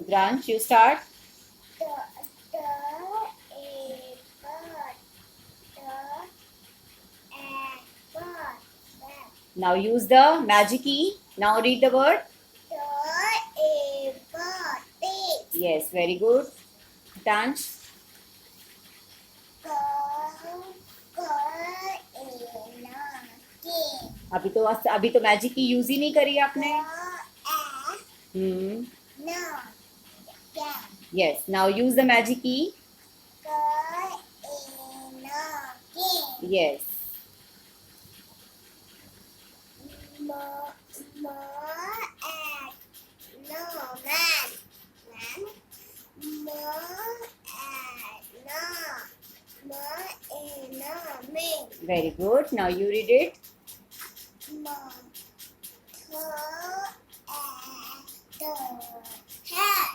Rudransh, you start. The a bird. The a bird. Now use the magic key. Now read the word. The a bird. Pig. Yes, very good. Rudransh. अभी तो magic की use ही नहीं करी आपने. Yes, now use the magic key. Yes. Very good. Now you read it.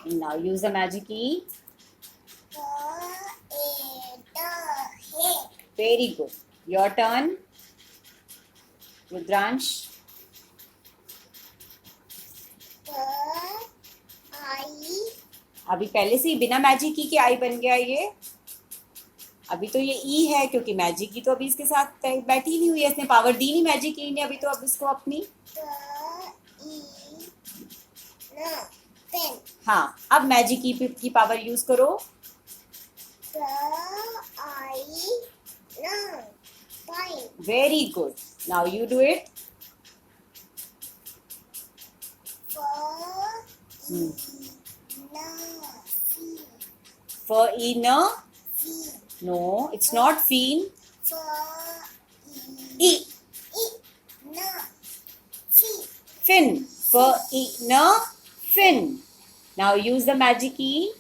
Now use the magic key. Very good. Your turn. Rudransh. अभी पहले से ही बिना मैजिक की आई बन गया ये. अभी तो ये ई है क्योंकि मैजिक की तो अभी इसके साथ बैठी नहीं हुई है. इसने पावर दी नहीं मैजिक की ने अभी तो. अब इसको अपनी हाँ, अब मैजिक की पावर यूज करो. Very good. Now you do it. For inner. No, it's not fin. E. Fin. For inner fin. Now use the magic key.